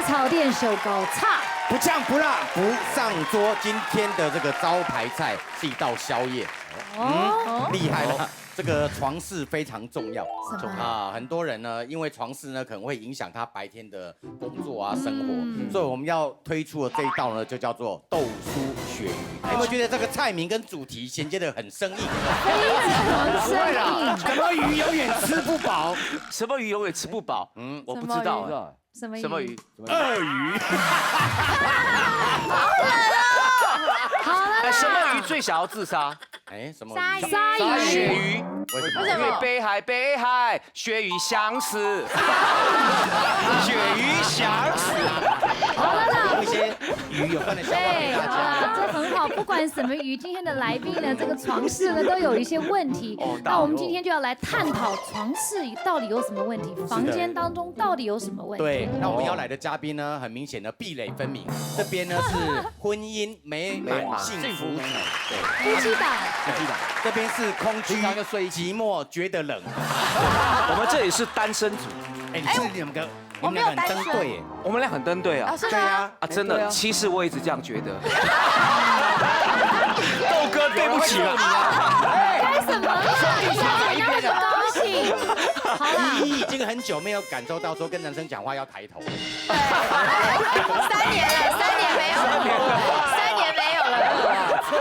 草店小高差，不呛不辣不上桌。今天的这个招牌菜是一道宵夜，厉害了。这个床事非常重要，很多人呢，因为床事呢可能会影响他白天的工作啊、生活，所以我们要推出的这一道呢，就叫做豆酥鳕鱼。有没有觉得这个菜名跟主题衔接的很生硬？非常生硬。什么鱼永远吃不饱？什么鱼永远吃不饱？我不知道哎。什么鱼？什么鱼？鳄鱼。好了，哎，什么鱼最想要自杀？哎，什么鲨鱼？鳕鱼。为什么？因为北海，鳕鱼想死，鳕鱼想死。好了啦，有一些鱼有关的笑话给对，大家。好了，这很好。不管什么鱼，今天的来宾呢，这个床事呢都有一些问题。那我们今天就要来探讨床事到底有什么问题，房间当中到底有什么问题。对，那我们要来的嘉宾呢，很明显的壁垒分明。这边呢是婚姻美满幸福组，对，夫妻档。这边是空虚寂寞觉得冷。我们这里是单身组，哎，你们两个很登对耶。我们俩很登对啊。对啊，啊，真的，其实我一直这样觉得。豆哥，对不起了。干什么啦？你那么高兴？好啦，依依已经很久没有感受到说跟男生讲话要抬头。对，3年了，3年没有了，3年没有了。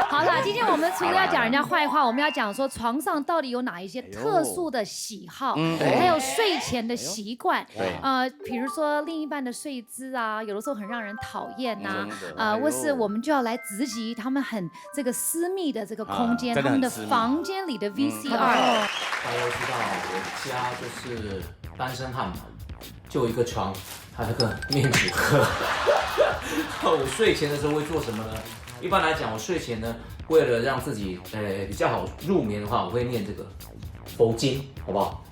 好啦，今天我们除了要讲人家坏话，我们要讲说床上到底有哪一些特殊的喜好，还有睡前的习惯。比如说另一半的睡姿啊，有的时候很让人讨厌呐。或是我们就要来直击他们很这个私密的这个空间，他们的房间里的 VCR。大家都知道，我家就是单身汉嘛，就一个床，它这个面积很。我睡前的时候会做什么呢？一般来讲，我睡前呢，为了让自己比较好入眠的话，我会念这个佛经，好不好？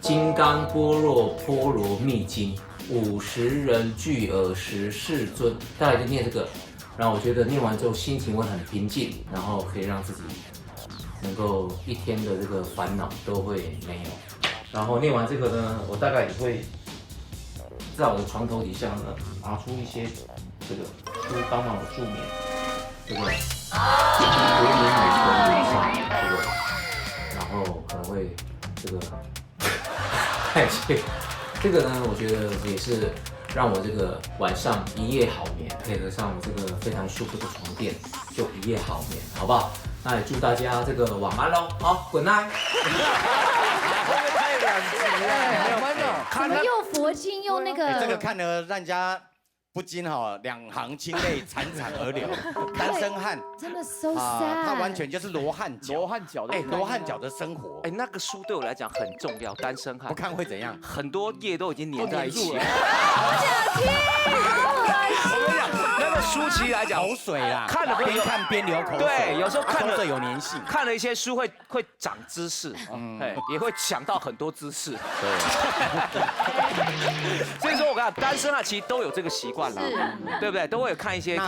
金刚般若波罗蜜经，50人具耳时世尊，大概就念这个。然后我觉得念完之后心情会很平静，然后可以让自己能够一天的这个烦恼都会没有。然后念完这个呢，我大概也会在我的床头底下呢拿出一些这个书帮忙我助眠，这个维尼美纯这个，然后可能会这个太切，这个呢，我觉得也是让我这个晚上一夜好眠，配合上我这个非常舒服的床垫，就一夜好眠，好不好？那也祝大家这个晚安喽，好，Good night。太两极了，怎么又佛经又那个？这个看了让人家不禁两行清泪惨惨而流。单身汉真的 so sad， 他完全就是罗汉脚罗汉脚的生活。哎，那个书对我来讲很重要，单身汉不看会怎样？很多页都已经粘在一起了。那个书其实来讲，口水啦，看了边看边流口水。对，有时候看了有粘性，看了一些书会长知识，也会想到很多知识。对。所以说我跟你讲，单身汉其实都有这个习惯啦，对不对？都会有看一些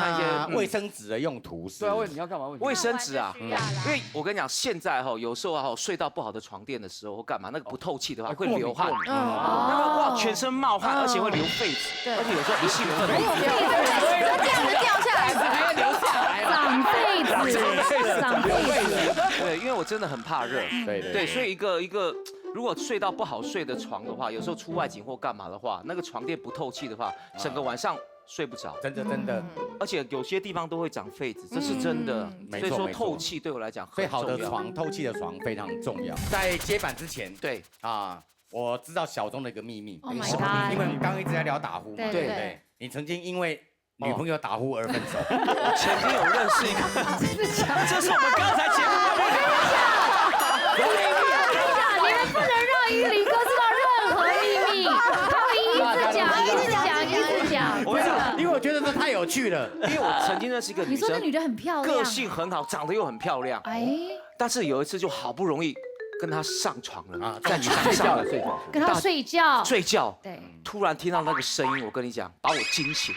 卫生纸的用途是。对啊，你要干嘛？卫生纸啊，因为我跟你讲，现在有时候睡到不好的床垫的时候或干嘛，那个不透气的话会流汗，那个哇全身冒汗，而且会流痱子，而且有时候一兴奋，这样子掉下来，还会流下来，长痱子。对，因为我真的很怕热，对，所以一个如果睡到不好睡的床的话，有时候出外景或干嘛的话，那个床垫不透气的话，整个晚上睡不着，真的，而且有些地方都会长痱子，这是真的。所以说透气对我来讲最好的床，透气的床非常重要。在接板之前，对啊，我知道小钟的一个秘密， Oh my god！ 因为你刚刚一直在聊打呼嘛，对不对？你曾经因为女朋友打呼而分手。曾经有认识一个，这是我们刚才节目的内容。你们不能让于林哥知道任何秘密，他会一直讲。因为我觉得这太有趣了。因为我曾经认识一个女生，你说那女的很漂亮，个性很好，长得又很漂亮，但是有一次就好不容易跟她上床了啊，在床上跟她睡觉，对，突然听到那个声音，我跟你讲，把我惊醒。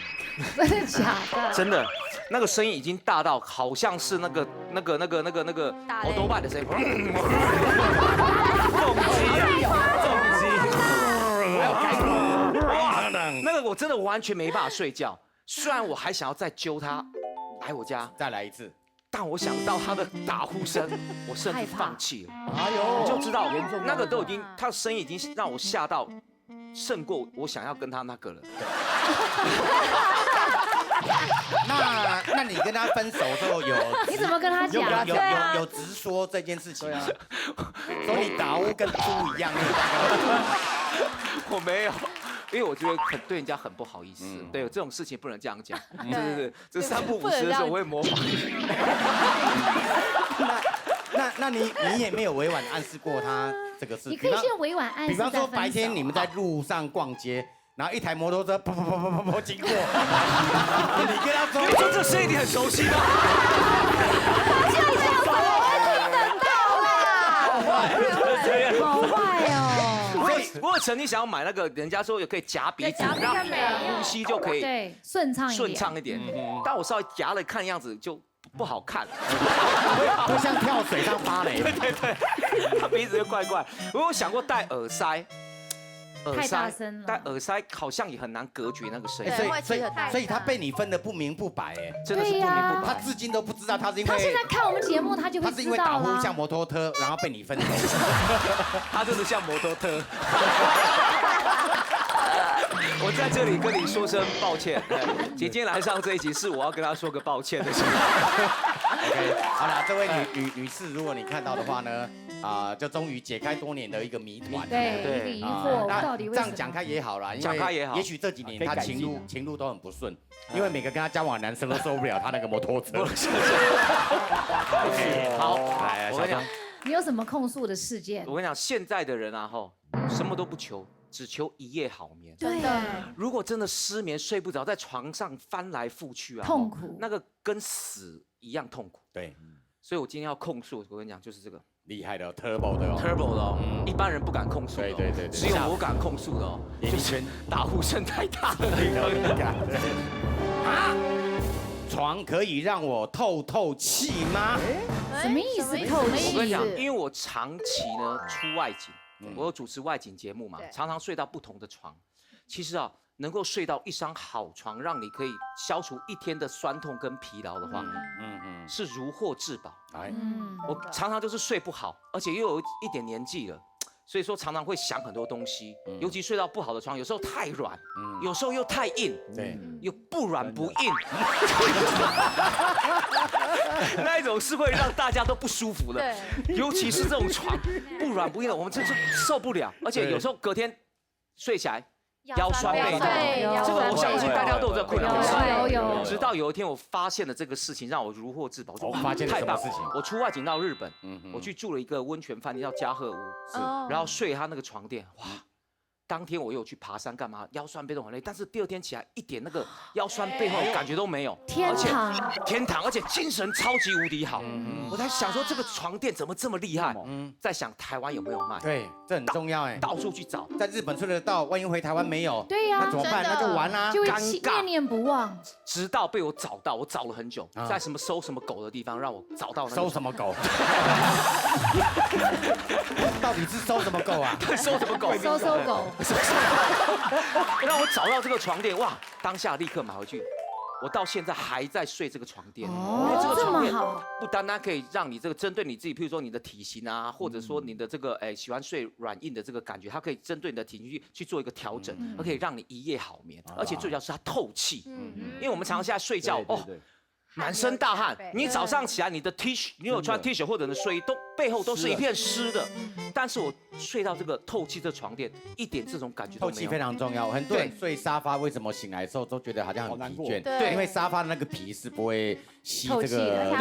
真的假的？真的，那个声音已经大到好像是那个欧多拜的声音，重击，还有开口，那个个我真的完全没办法睡觉。虽然我还想要再揪他来我家再来一次，但我想到他的打呼声，我甚至放弃了。哎呦，你就知道那个都已经，他的声音已经让我吓到，胜过我想要跟他那个了。那你跟他分手之后有？你怎么跟他讲？有直说这件事情吗？说你打呼跟猪一样，我没有。因为我觉得对人家很不好意思，对这种事情不能这样讲。对，这3不5时的时候我会模仿。那你也没有委婉暗示过他这个事？你可以先委婉暗示。比方说白天你们在路上逛街，然后一台摩托车噗经过，你跟他说，你说这声音你很熟悉吗？他现在想怎么会听得到啦？好坏哦。我有曾经想要买那个，人家说也可以夹鼻子，让呼吸就可以对顺畅一点。但我稍微夹了，看样子就不好看，会像跳水上芭蕾。对，他鼻子就怪怪。我有想过戴耳塞。太大声了，戴耳塞好像也很难隔绝那个声音，所以他被你分得不明不白，哎，真的是不明不白，他至今都不知道他是因为他现在看我们节目，他就会知道了。他是因为打呼像摩托车，然后被你分走，他真的像摩托车。我在这里跟你说声抱歉，姐姐来上这一集是我要跟她说个抱歉的事。OK， 好了，这位女士，如果你看到的话呢，就终于解开多年的一个谜团，对，一个疑惑，到底为什么？这样讲开也好啦，讲开也好，也许这几年他情路都很不顺，因为每个跟他交往的男生都受不了他那个摩托车。好，来，我跟你讲，你有什么控诉的事件？我跟你讲，现在的人啊，什么都不求。只求一夜好眠，真的。如果真的失眠睡不着，在床上翻来覆去啊，痛苦，那个跟死一样痛苦。对，所以我今天要控诉，我跟你讲，就是这个厉害的 turbo 的，turbo 的哦，一般人不敢控诉的，对，只有我敢控诉的哦，就是打呼声太大了。啊，床可以让我透气吗？什么意思？透气？我跟你讲，因为我长期呢出外景。我有主持外景节目嘛，常常睡到不同的床。其实啊，能够睡到一张好床，让你可以消除一天的酸痛跟疲劳的话，是如获至宝。我常常就是睡不好，而且又有一点年纪了，所以说常常会想很多东西。尤其睡到不好的床，有时候太软，有时候又太硬，对，又不软不硬。那一种是会让大家都不舒服的，尤其是这种床不软不硬的，我们真是受不了。而且有时候隔天睡起来腰酸背痛，这个我相信大家都有这困扰。有。直到有一天我发现了这个事情，让我如获至宝。我发现了什么事情？我出外景到日本，我去住了一个温泉饭店叫嘉禾屋，然后睡他那个床垫，哇！当天我有去爬山干嘛，腰酸背痛很累，但是第二天起来一点那个腰酸背痛的感觉都没有，天堂，而且精神超级无敌好。我在想说这个床垫怎么这么厉害？在想台湾有没有卖？对，这很重要哎，到处去找，在日本吹得到，万一回台湾没有，对呀，那怎么办？那就完啦，就念念不忘。直到被我找到，我找了很久，在什么搜什么狗的地方让我找到。搜什么狗？到底是搜什么狗啊？搜什么狗？搜狗。让我找到这个床垫，哇！当下立刻买回去。我到现在还在睡这个床垫，因为这个床垫不单单可以让你这个针对你自己，譬如说你的体型啊，或者说你的这个喜欢睡软硬的这个感觉，它可以针对你的体型去做一个调整，它可以让你一夜好眠，而且最主要是它透气。因为我们常常现在睡觉哦。满身大汗，你早上起来，你的 T 恤，你有穿 T 恤或者你的睡衣，都背后都是一片湿的。但是我睡到这个透气的床垫，一点这种感觉都没有。透气非常重要，很多人睡沙发，为什么醒来的时候都觉得好像很疲倦？对，因为沙发的那个皮是不会吸这个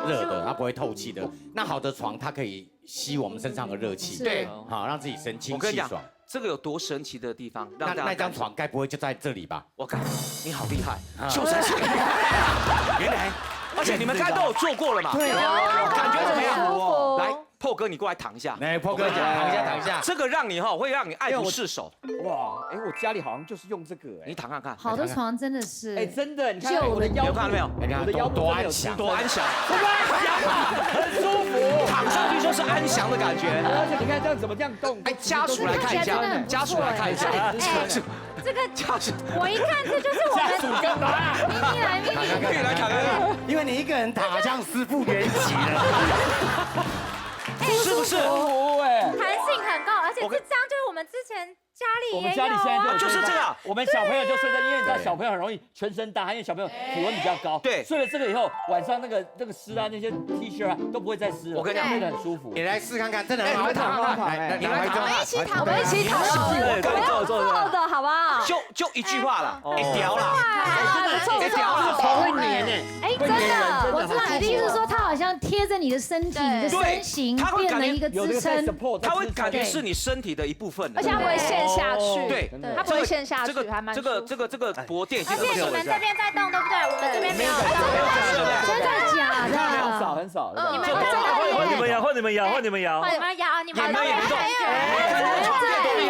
热的，它不会透气的。那好的床，它可以吸我们身上的热气，对，好让自己神清气爽。这个有多神奇的地方？那张床该不会就在这里吧？我靠，你好厉害，就在这里。原来，而且你们刚才都有做过了嘛？对，感觉怎么样？来，破哥，你过来躺一下。来，破哥，躺一下。这个让你会让你爱不释手。哇，我家里好像就是用这个你躺看看。好的床真的是，真的，你看我的腰，有看到没有？你看我的腰多安详，多安详，很舒服，躺上去就是安详的感觉。而且你看这样怎么这样动？家属来看一下，家属来看一下。这个家属，我一看这就是我们家属干嘛？咪咪来咪咪，可以来看看，因为你一个人打像师傅原籍了。是不是？弹性很高，而且这张就是我们之前家里也有我们家里现在就啊有。就是这个。我们小朋友就睡在，因为你知道小朋友很容易全身大汗，因为小朋友体温比较高。对睡了这个以后，晚上那个湿啊，那些 T 恤啊都不会再湿了。我跟你讲睡得很舒服。你来试看看，真的很好躺啊！来，你来躺我们一起躺，我们一起躺，坐的好不好？就一句话了，一条啦，不一条啦。头会黏哎，哎，真的，我知道你的意思是说，它好像贴着你的身体，你的身形它会感觉变了一个有这个支撑。 support，它会感觉是你身体的一部分，而且它不会陷下去，对，它不会陷下去，这个还蛮这个薄垫已经而且你们这边在动，对不对？我们这边没有动。真的假很的？少很少。你们换你们摇，换你们摇，换你们摇。你们摇，你们也没有动，真的耶！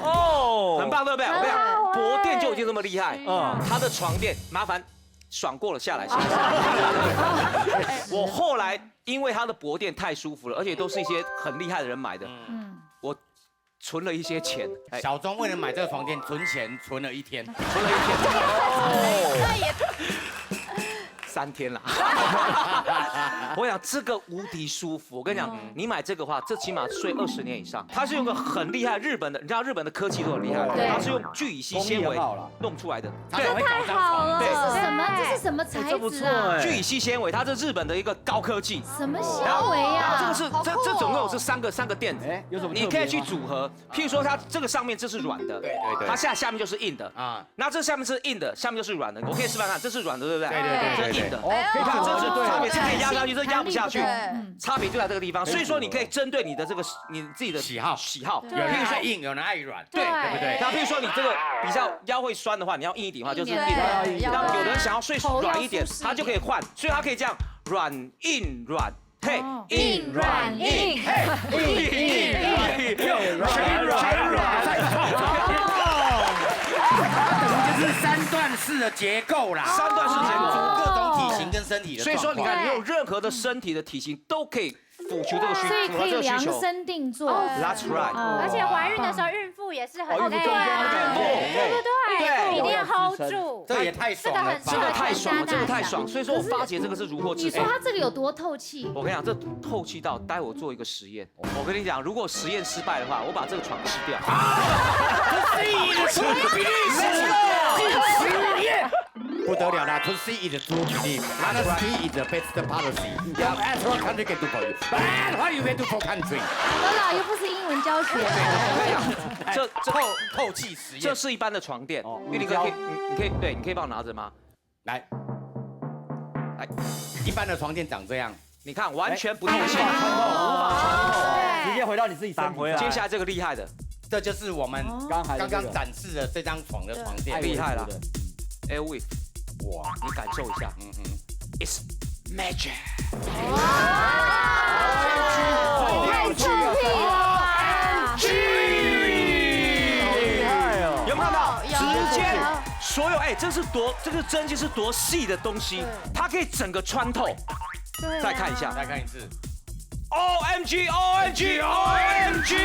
哦，很棒，对不对？我跟你讲，薄垫就已经这么厉害，嗯，它的床垫麻烦爽过了下来。我后来因为它的薄垫太舒服了，而且都是一些很厉害的人买的，我存了一些钱。小钟为了买这个床垫存钱存了1天，那也3天啦。我想这个无敌舒服。我跟你讲，你买这个话，这起码睡20年以上。它是用个很厉害日本的，你知道日本的科技都很厉害，对它是用聚乙烯纤维弄出来的。对，太好了。对这是什么？这是什么材这不错质啊？哎。聚乙烯纤维，它是日本的一个高科技。什么纤维然后啊？这个是这总共有是三个垫子，哎，有什么特别吗？你可以去组合。譬如说它这个上面这是软的，对对对它下面就是硬的啊。啊，那这下面是硬的，下面就是软的。我可以示范看，这是软的，对不对？对对对对这是硬的。哦，可以你看，这是差别，对。这可以压上去，这压不下去。对差别就在这个地方，所以说你可以针对你的这个你自己的喜好喜好，有人爱硬，有人爱软，对对不对？那譬如说你这个比较腰会酸的话，你要硬一点的话就是硬对的。那有人想要睡软一点头要舒适一点，他就可以换，所以他可以这样软硬软，嘿，硬软硬，硬软。它等于就是3段式的结构啦，3段式结构组各种体型跟身体的所以说，状况。你看，你有任何的身体的体型都可以抚求这个需，所以符合这可以量个需求。身定做。 That's right。而且怀孕的时候，孕妇也是很累孕妇中间啊，那个对不对？对一定要 hold 住。这也太爽了吧！这个太爽了，这个太爽，所以说我发觉这个是如获至宝你说。它这个有多透气？我跟你讲，这透气到，待会我做一个实验。我跟你讲，如果实验失败的话，我把这个床吃掉。不得了啦 ！To see is to believe. Honesty is the best policy. Yeah, that's what country can do for you. But what you can do for country? 怎么了？又不是英文教学。这透气实验，这是一般的床垫，玉林哥可以，你可以对，你可以帮我拿着吗？来，一般的床垫长这样，你看完全不透气。直接回到你自己身体。接下来这个厉害的，这就是我们刚刚展示的这张床的床垫，厉害了。Airwave，哇，你感受一下，It's magic。太臭屁了！有没有看到？有直接所有这个针就是多细的东西，它可以整个穿透。再看一下，再看一次。OMG OMG OMG！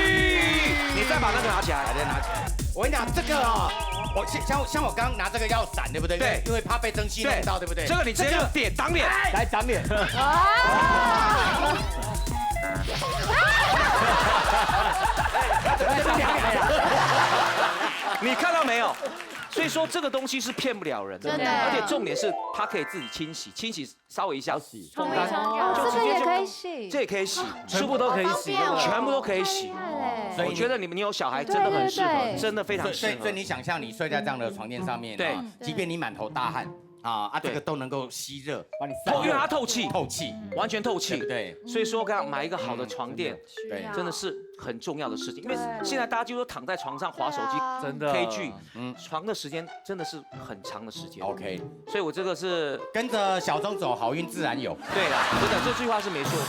你再把那个拿起来，再拿起来。我跟你讲，这个哦，我像我刚刚拿这个要闪，对不对？对，因为怕被蒸汽弄到，对不对？这个你直接就点挡脸，来挡脸。你看到没有？所以说这个东西是骗不了人的，真的而且重点是它可以自己清洗稍微一下冲一冲就，这个也可以洗，这也可以洗，全部都可以洗，全部都可以洗。所以我觉得你有小孩真的很适合，真的非常适合。所以你想象你睡在这样的床垫上面，对，即便你满头大汗这个都能够吸热，把你因为它透气，完全透气。对，所以说刚买一个好的床垫，对，真的是很重要的事情。因为现在大家就说躺在床上滑手机，真的 K 剧，床的时间真的是很长的时间。 OK，所以我这个是跟着小钟走，好运自然有。对啦，真的这句话是没错了，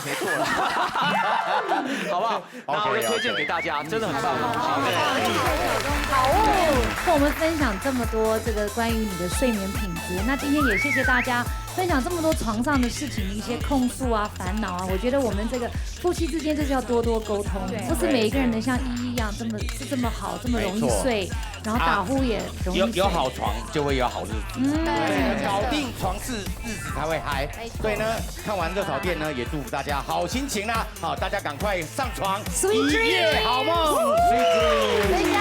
好不好？那我就推荐给大家，真的很棒的东西。好哦，跟我们分享这么多这个关于你的睡眠品质。那今天也谢谢大家分享这么多床上的事情，一些控诉啊、烦恼啊。我觉得我们这个夫妻之间就是要多多沟通，不是每一个人能像依依一样这么好，这么容易睡。然后打呼也容易有好床就会有好日子，对，搞定床事日子才会嗨。所以呢，看完热炒店呢，也祝福大家好心情啦，好，大家赶快上床，一夜好梦，睡觉。等一下。